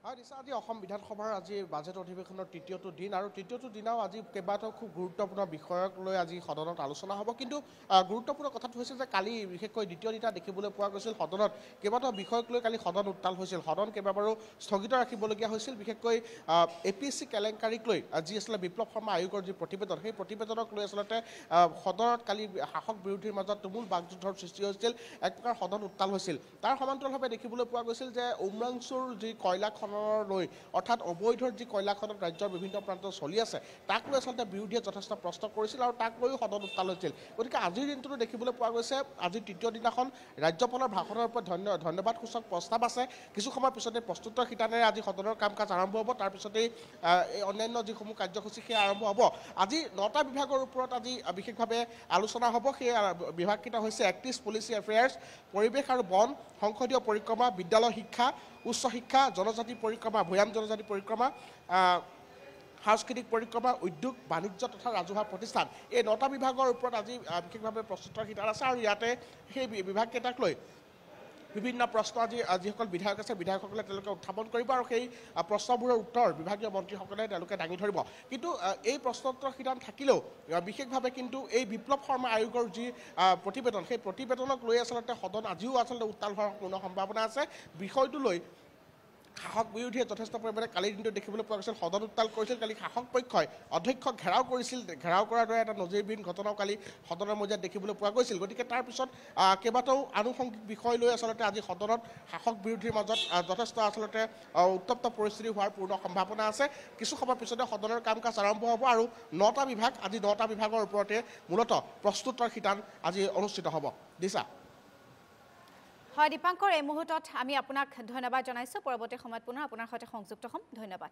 নিশ্চয় আজি অসম বিধানসভাৰ আজি বাজেট অধিৱেশনৰ তৃতীয়টো দিন আৰু তৃতীয়টো দিনাও আজি কেইবাটাও খুব গুৰুত্বপূৰ্ণ বিষয়ক লৈ আজি সদনত আলোচনা হ'ব কিন্তু গুৰুত্বপূৰ্ণ কথাটো হৈছে যে কালি বিশেষকৈ দ্বিতীয় দিনা দেখিবলৈ পোৱা গৈছিল সদনত কেইবাটাও বিষয়ক লৈ কালি সদন উত্তাল হৈছিল সদন কেইবাবাৰো স্থগিত ৰাখিবলগীয়া হৈছিল বিশেষকৈ APSC কেলেংকাৰীক লৈ যি আছিলে বিপ্লৱ শৰ্মা আয়োগৰ যি প্ৰতিবেদন সেই প্ৰতিবেদনক লৈ আচলতে সদনত কালি শাসক বিৰোধীৰ মাজত তুমুল বাকযুদ্ধৰ সৃষ্টি হৈছিল এক প্ৰকাৰ সদন উত্তাল হৈছিল তাৰ সমান্তৰালভাৱে দেখিবলৈ পোৱা গৈছিল যে উমৰাংচুৰ যি কয়লা লৈ অৰ্থাৎ অবৈধৰ যি কয়লা খনন ৰাজ্যৰ বিভিন্ন প্ৰান্তত চলি আছে তাক লৈ আচলতে বিৰোধীয়ে যথেষ্ট প্ৰশ্ন কৰিছিল আৰু তাক লৈও সদন উত্তাল হৈছিল গতিকে আজিৰ দিনটোতো দেখিবলৈ পোৱা গৈছে আজিৰ তৃতীয় দিনাখন ৰাজ্যপালৰ ভাষণৰ ওপৰত ধন্যবাদসূচক প্ৰস্তাৱ আছে কিছু সময়ৰ পিছতে প্ৰস্তুতৰ শিতানেৰে আজি সদনৰ কাম কাজ আৰম্ভ হ'ব তাৰ পিছতেই এই অন্যান্য যিসমূহ কাৰ্যসূচী সেই আৰম্ভ হ'ব আজি 9টা বিভাগৰ ওপৰত আজি বিশেষভাৱে আলোচনা হ'ব সেই বিভাগকেইটা হৈছে এক্টিভ পলিচি এফেয়াৰ্ছ পৰিৱেশ আৰু বন সংসদীয় পৰিক্ৰমা বিদ্যালয় শিক্ষা উচ্চ শিক্ষা জনজাতি পৰিক্ৰমা ভৈয়াম জনজাতি পৰিক্ৰমা সাংস্কৃতিক পৰিক্ৰমা উদ্যোগ বাণিজ্য তথা ৰাজহুৱা প্ৰতিষ্ঠান এই 9টা বিভাগৰ ওপৰত আজি বিশেষভাৱে প্ৰস্তুতৰ শিতান আছে আৰু ইয়াতে সেই বিভাগকেইটাক লৈ বিভিন্ন প্ৰশ্ন আজি যিসকল বিধায়ক আছে বিধায়কসকলে তেওঁলোকে উত্থাপন কৰিব আৰু সেই প্ৰশ্নবোৰৰ উত্তৰ বিভাগীয় মন্ত্ৰীসকলে তেওঁলোকে দাঙি ধৰিব কিন্তু এই প্ৰশ্নোত্তৰ শিতান থাকিলেও বিশেষভাৱে কিন্তু এই বিপ্লৱ শৰ্মা আয়োগৰ যি প্ৰতিবেদন সেই প্ৰতিবেদনক লৈ আচলতে সদন আজিও আচলতে উত্তাল হোৱাৰ পূৰ্ণ সম্ভাৱনা আছে বিষয়টো লৈ শাসক বিৰোধীয়ে যথেষ্ট পৰিমাণে কালিৰ দিনটো দেখিবলৈ পোৱা গৈছিল সদন উত্তাল কৰিছিল কালি শাসক পক্ষই অধ্যক্ষক ঘেৰাও কৰিছিল ঘেৰাও কৰাৰ দৰে এটা নজিৰবিহীন ঘটনাও কালি সদনৰ মজিয়াত দেখিবলৈ পোৱা গৈছিল গতিকে তাৰ পিছত কেইবাটাও আনুষংগিক বিষয় লৈ আচলতে আজি সদনত শাসক বিৰোধীৰ মাজত যথেষ্ট আচলতে উত্তপ্ত পৰিস্থিতি হোৱাৰ পূৰ্ণ সম্ভাৱনা আছে কিছু সময়ৰ পিছতে সদনৰ কাম কাজ আৰম্ভ হ'ব আৰু 9টা বিভাগ আজি 9টা বিভাগৰ ওপৰতে মূলতঃ প্ৰস্তুতৰ শিতান আজি অনুষ্ঠিত হ'ব দিছা হয় দীপাংকৰ এই মুহূৰ্তত আমি আপোনাক ধন্যবাদ জনাইছো পৰৱৰ্তী সময়ত পুনৰ আপোনাৰ সৈতে সংযুক্ত হ'ম ধন্যবাদ